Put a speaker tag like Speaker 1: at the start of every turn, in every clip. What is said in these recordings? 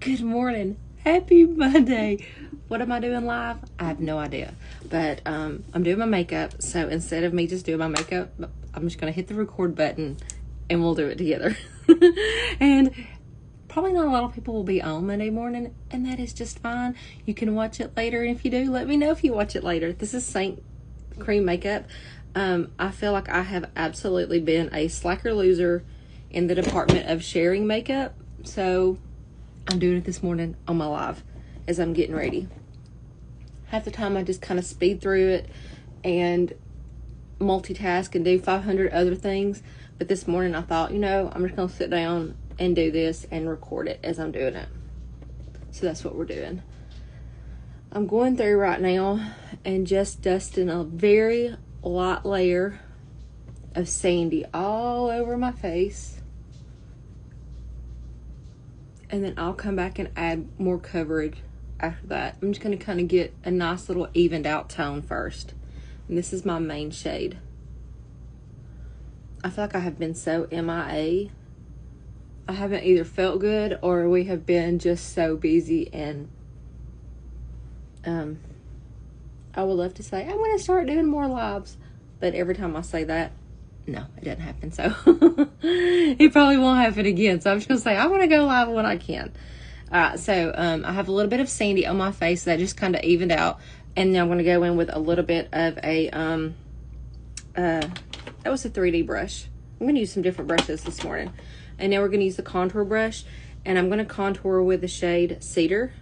Speaker 1: Good morning. Happy Monday. What am I doing live? I have no idea. But I'm doing my makeup. So instead of me just doing my makeup, I'm just going to hit the record button and we'll do it together. And probably not a lot of people will be on Monday morning, and that is just fine. You can watch it later. And if you do, let me know if you watch it later. This is Saint Cream Makeup. I feel like I have absolutely been a slacker loser in the department of sharing makeup. So I'm doing it this morning on my live as I'm getting ready. Half the time I just kind of speed through it and multitask and do 500 other things. But this morning I thought, I'm just going to sit down and do this and record it as I'm doing it. So that's what we're doing. I'm going through right now and just dusting a very light layer of Sandy all over my face. And then I'll come back and add more coverage after that. I'm just going to kind of get a nice little evened out tone first. And this is my main shade. I feel like I have been so MIA. I haven't either felt good or we have been just so busy, and I would love to say I'm going to start doing more lives, but every time I say that, no, it doesn't happen. So it probably won't happen again. So I'm just going to say I want to go live when I can. So I have a little bit of Sandy on my face that just kind of evened out. And then I'm going to go in with a little bit of a, that was a 3D brush. I'm going to use some different brushes this morning. And now we're going to use the contour brush. And I'm going to contour with the shade Cedar.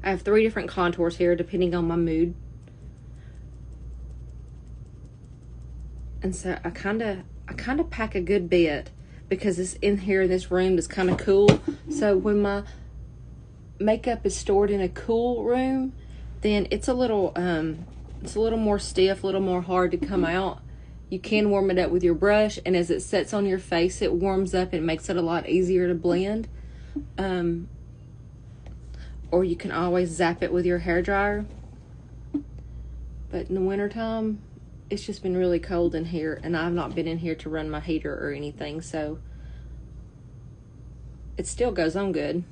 Speaker 1: I have 3 different contours here depending on my mood. And so I kind of pack a good bit because it's in here in this room that's kind of cool. So when my makeup is stored in a cool room, then it's a little more stiff, a little more hard to come out. You can warm it up with your brush, and as it sets on your face, it warms up and makes it a lot easier to blend. Or you can always zap it with your hairdryer. But in the wintertime, it's just been really cold in here, and I've not been in here to run my heater or anything, so it still goes on good.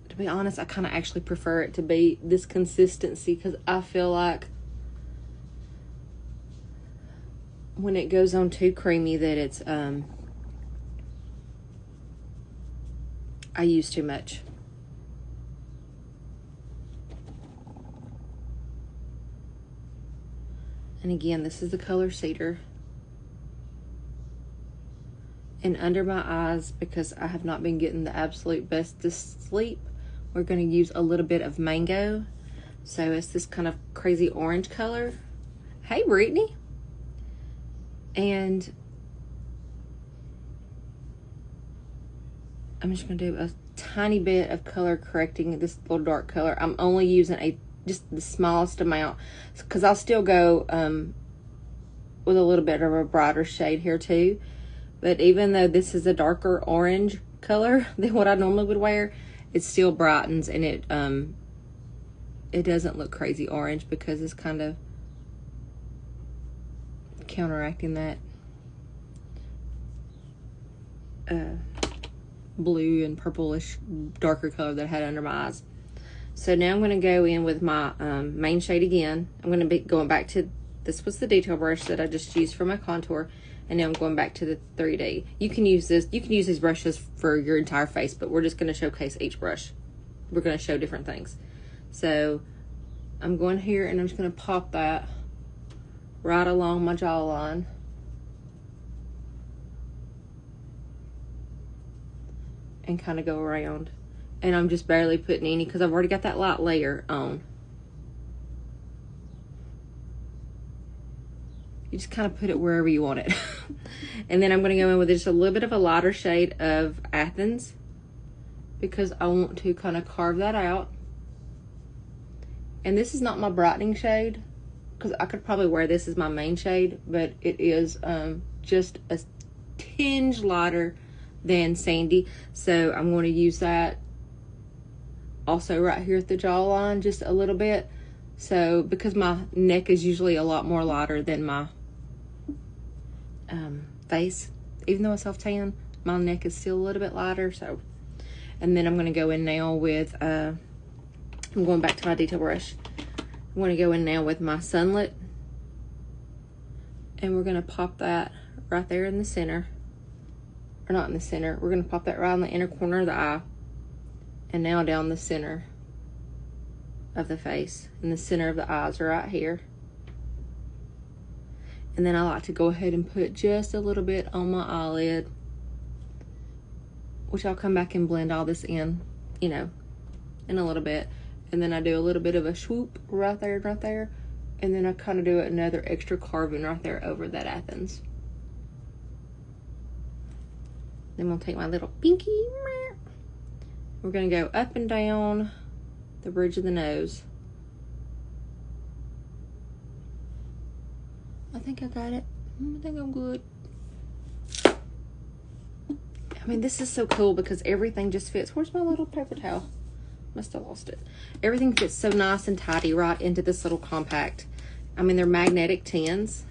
Speaker 1: To be honest, I kind of actually prefer it to be this consistency because I feel like when it goes on too creamy that it's I use too much. And again, this is the color Cedar. And under my eyes, because I have not been getting the absolute best to sleep, we're going to use a little bit of Mango. So it's this kind of crazy orange color. Hey, Brittany. And I'm just going to do a tiny bit of color correcting this little dark color. I'm only using just the smallest amount because I'll still go with a little bit of a brighter shade here too. But even though this is a darker orange color than what I normally would wear, it still brightens, and it doesn't look crazy orange because it's kind of counteracting that blue and purplish darker color that I had under my eyes. So now I'm going to go in with my main shade again. I'm going to be going back to, this was the detail brush that I just used for my contour. And now I'm going back to the 3D. You can use these brushes for your entire face, but we're just going to showcase each brush. We're going to show different things. So I'm going here and I'm just going to pop that right along my jawline. And kind of go around. And I'm just barely putting any because I've already got that light layer on. You just kind of put it wherever you want it. And then I'm going to go in with just a little bit of a lighter shade of Athens because I want to kind of carve that out. And this is not my brightening shade because I could probably wear this as my main shade, but it is just a tinge lighter than Sandy. So I'm going to use that also right here at the jawline just a little bit. So because my neck is usually a lot more lighter than my face, even though I self-tan, my neck is still a little bit lighter. So, And then I'm going to go in now with, I'm going back to my detail brush. I'm going to go in now with my Sunlit. And we're going to pop that right there in the center. Or not in the center. We're going to pop that right in the inner corner of the eye. And now down the center of the face. And the center of the eyes are right here. And then I like to go ahead and put just a little bit on my eyelid, which I'll come back and blend all this in, you know, in a little bit. And then I do a little bit of a swoop right there and right there. And then I kind of do another extra carving right there over that Athens. Then we'll take my little pinky. We're going to go up and down the bridge of the nose. I think I got it. I think I'm good. I mean, this is so cool because everything just fits. Where's my little paper towel? Must have lost it. Everything fits so nice and tidy right into this little compact. I mean, they're magnetic tins.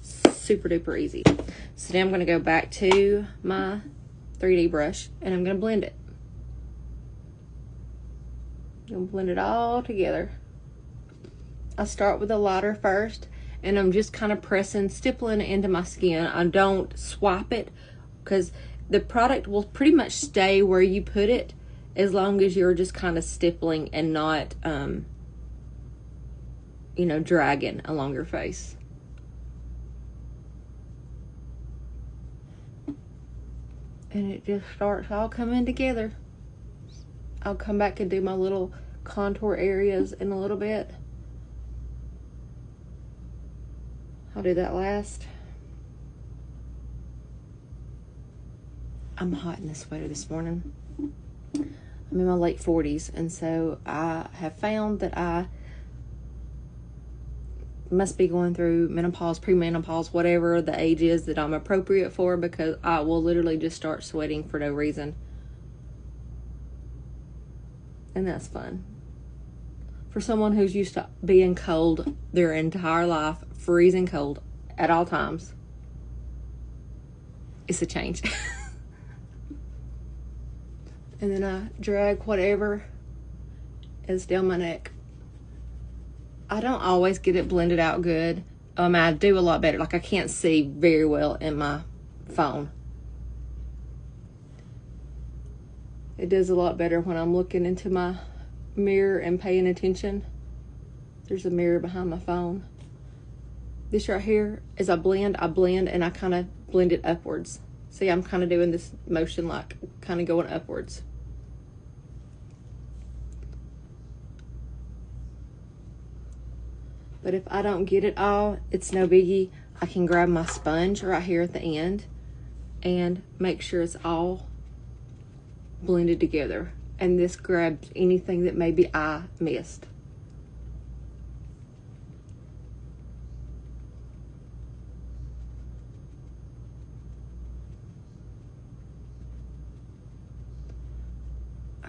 Speaker 1: Super duper easy. So now I'm going to go back to my 3D brush and I'm going to blend it. I'm going to blend it all together. I start with the lighter first. And I'm just kind of pressing, stippling it into my skin. I don't swap it because the product will pretty much stay where you put it as long as you're just kind of stippling and not, you know, dragging along your face. And it just starts all coming together. I'll come back and do my little contour areas in a little bit. I'll do that last. I'm hot in this sweater this morning. I'm in my late 40s, and so I have found that I must be going through menopause, premenopause, whatever the age is that I'm appropriate for, because I will literally just start sweating for no reason. And that's fun. For someone who's used to being cold their entire life, freezing cold at all times, it's a change. And then I drag whatever is down my neck. I don't always get it blended out good. I do a lot better. Like, I can't see very well in my phone. It does a lot better when I'm looking into my mirror and paying attention. There's a mirror behind my phone. This right here, as I blend and I kind of blend it upwards. See, I'm kind of doing this motion like kind of going upwards. But if I don't get it all, it's no biggie. I can grab my sponge right here at the end and make sure it's all blended together. And this grabs anything that maybe I missed.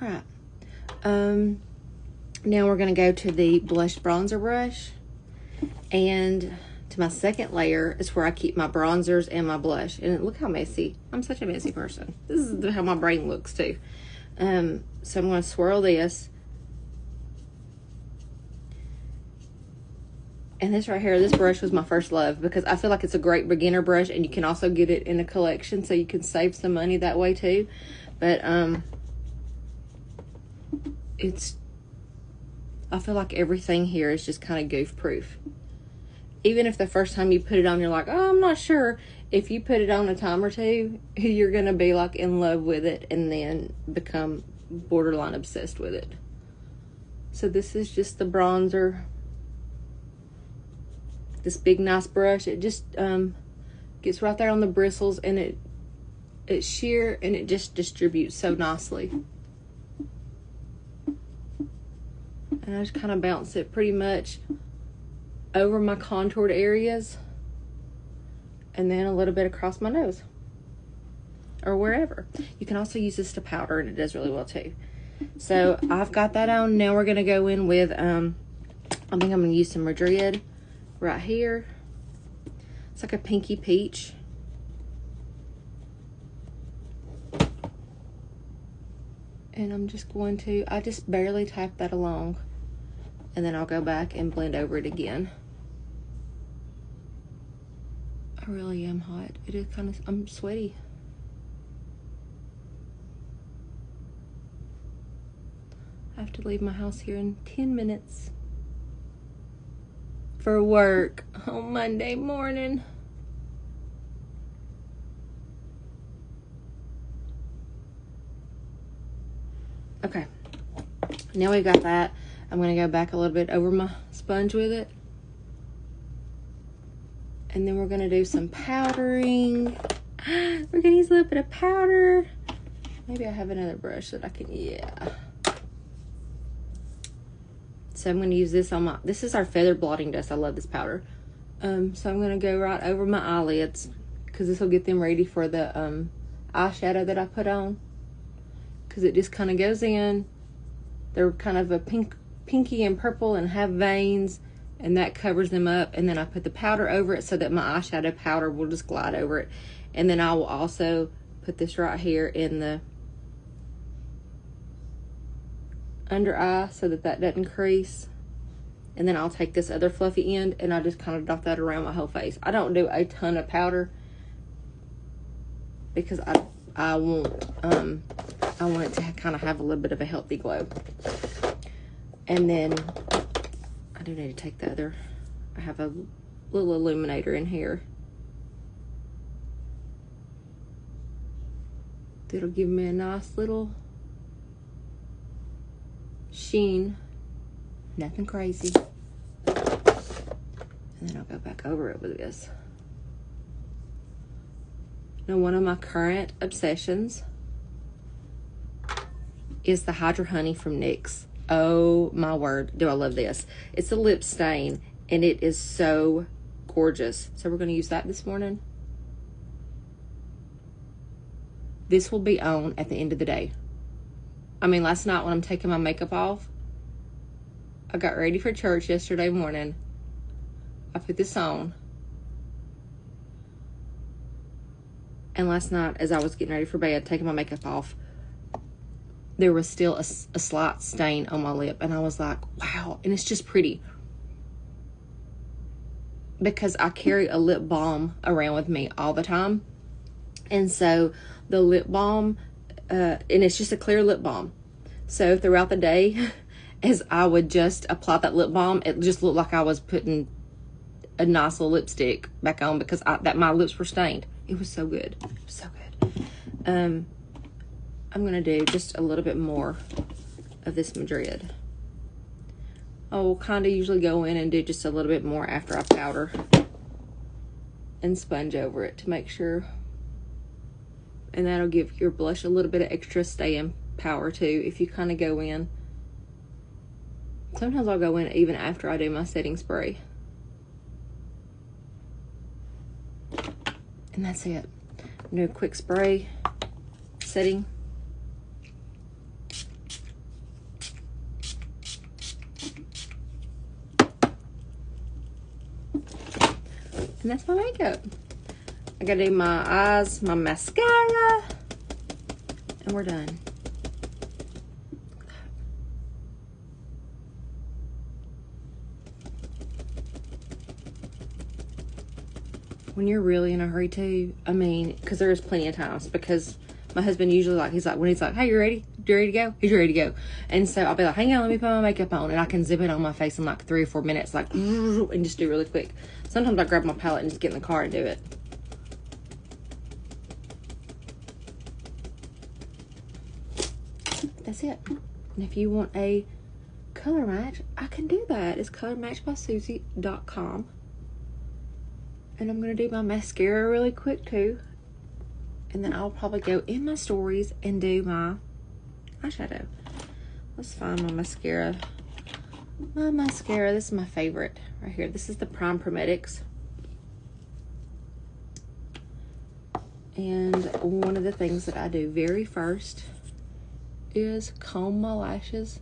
Speaker 1: All right. Now we're going to go to the blush bronzer brush. And to my second layer is where I keep my bronzers and my blush. And look how messy. I'm such a messy person. This is how my brain looks too. So I'm going to swirl this. And this right here, this brush was my first love because I feel like it's a great beginner brush, and you can also get it in a collection, so you can save some money that way too. But I feel like everything here is just kind of goof proof. Even if the first time you put it on, you're like, oh, I'm not sure. If you put it on a time or two, you're going to be like in love with it and then become borderline obsessed with it. So this is just the bronzer. This big nice brush. It just gets right there on the bristles, and it's sheer, and it just distributes so nicely. And I just kind of bounce it pretty much over my contoured areas, and then a little bit across my nose or wherever. You can also use this to powder, and it does really well too. So I've got that on. Now we're going to go in with, I think I'm going to use some Madrid right here. It's like a pinky peach. And I'm just going to, I just barely tap that along. And then I'll go back and blend over it again. I really am hot. It is kind of, I'm sweaty. I have to leave my house here in 10 minutes for work on Monday morning. Okay, now we got that. I'm going to go back a little bit over my sponge with it. And then we're going to do some powdering. We're going to use a little bit of powder. Maybe I have another brush that I can, yeah. So I'm going to use this on my, this is our feather blotting dust. I love this powder. So I'm going to go right over my eyelids because this will get them ready for the eyeshadow that I put on. Because it just kind of goes in. They're kind of a pinky and purple and have veins, and that covers them up. And then I put the powder over it so that my eyeshadow powder will just glide over it. And then I will also put this right here in the under eye so that that doesn't crease. And then I'll take this other fluffy end and I just kind of dot that around my whole face. I don't do a ton of powder because I want it to kind of have a little bit of a healthy glow. And then I do need to take the other, I have a little illuminator in here. That'll give me a nice little sheen. Nothing crazy. And then I'll go back over it with this. Now, one of my current obsessions is the Hydra Honey from NYX. Oh my word, do I love this. It's a lip stain and it is so gorgeous. So we're going to use that this morning. This will be on at the end of the day. I mean, last night when I'm taking my makeup off, I got ready for church yesterday morning. I put this on. And last night, as I was getting ready for bed, taking my makeup off, there was still a slight stain on my lip. And I was like, wow. And it's just pretty. Because I carry a lip balm around with me all the time. And so the lip balm, and it's just a clear lip balm. So throughout the day, as I would just apply that lip balm, it just looked like I was putting a nice little lipstick back on because my lips were stained. It was so good. So good. I'm going to do just a little bit more of this Madrid. I will kind of usually go in and do just a little bit more after I powder and sponge over it to make sure. And that'll give your blush a little bit of extra staying power too if you kind of go in. Sometimes I'll go in even after I do my setting spray. And that's it. Do a quick spray, setting. And that's my makeup. I gotta do my eyes, my mascara, and we're done. When you're really in a hurry too, I mean, because there's plenty of times, because my husband usually when he's like, hey, you ready? You ready to go? He's ready to go. And so I'll be like, hang on, let me put my makeup on, and I can zip it on my face in like 3 or 4 minutes, like, and just do really quick. Sometimes I grab my palette and just get in the car and do it. That's it. And if you want a color match, I can do that. It's colormatchbysusie.com. And I'm going to do my mascara really quick too. And then I'll probably go in my stories and do my eyeshadow. Let's find my mascara. My mascara, this is my favorite right here. This is the Prime Prometics. And one of the things that I do very first is comb my lashes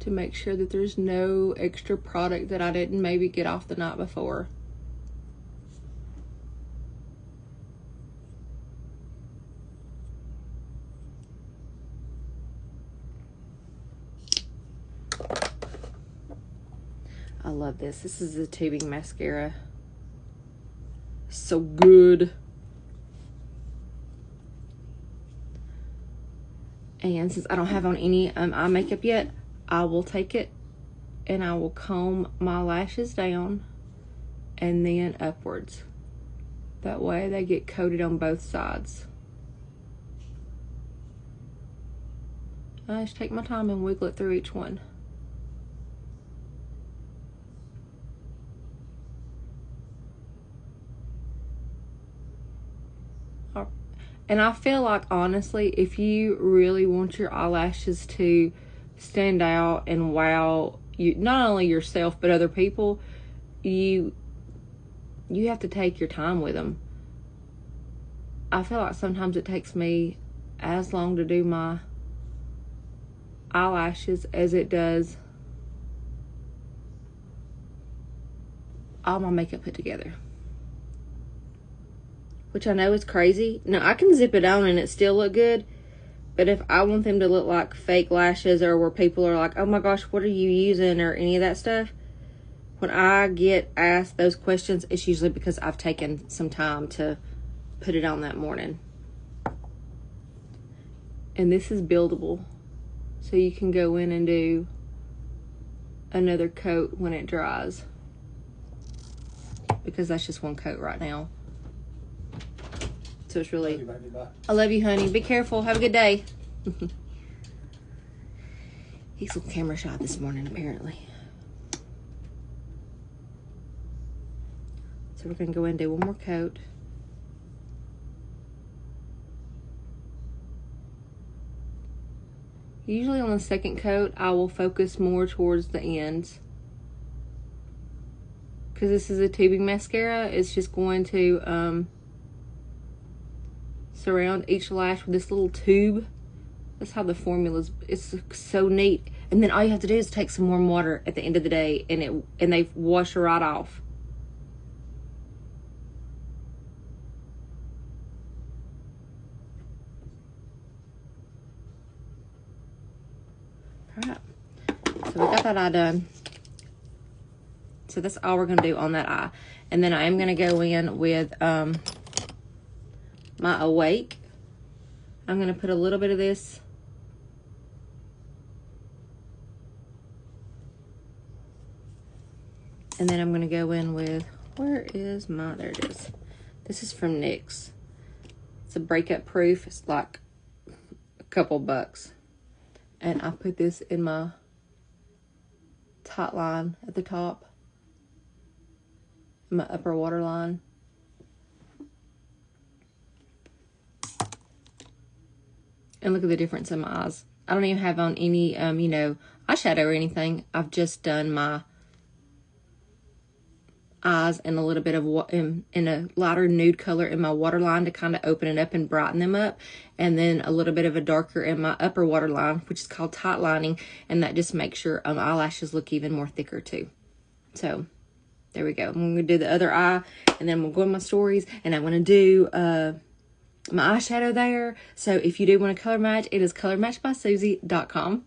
Speaker 1: to make sure that there's no extra product that I didn't maybe get off the night before. I love this. This is the tubing mascara. So good. And since I don't have on any eye makeup yet, I will take it and I will comb my lashes down and then upwards. That way they get coated on both sides. I just take my time and wiggle it through each one. And I feel like, honestly, if you really want your eyelashes to stand out and wow you, not only yourself but other people, you have to take your time with them. I feel like sometimes it takes me as long to do my eyelashes as it does all my makeup put together. Which I know is crazy. Now, I can zip it on and it still look good. But if I want them to look like fake lashes, or where people are like, oh my gosh, what are you using, or any of that stuff, when I get asked those questions, it's usually because I've taken some time to put it on that morning. And this is buildable. So you can go in and do another coat when it dries. Because that's just one coat right now. So it's really, I love you, honey. Be careful. Have a good day. He's a little camera shy this morning, apparently. So we're going to go in and do one more coat. Usually on the second coat, I will focus more towards the ends. Because this is a tubing mascara, it's just going to surround each lash with this little tube. That's how the formula's, it's so neat. And then all you have to do is take some warm water at the end of the day, and they wash right off. All right, so we got that eye done. So that's all we're gonna do on that eye. And then I am gonna go in with my Awake. I'm going to put a little bit of this and then I'm going to go in with, where is my, there it is. This is from NYX. It's a breakup proof. It's like a couple bucks. And I put this in my tight line at the top, my upper waterline. And look at the difference in my eyes. I don't even have on any, you know, eyeshadow or anything. I've just done my eyes and a little bit of in a lighter nude color in my waterline to kind of open it up and brighten them up. And then a little bit of a darker in my upper waterline, which is called tight lining. And that just makes your eyelashes look even more thicker too. So there we go. I'm going to do the other eye, and then I'm going to go in my stories, and I'm going to do my eyeshadow there. So if you do want to color match, it is colormatchbysusie.com.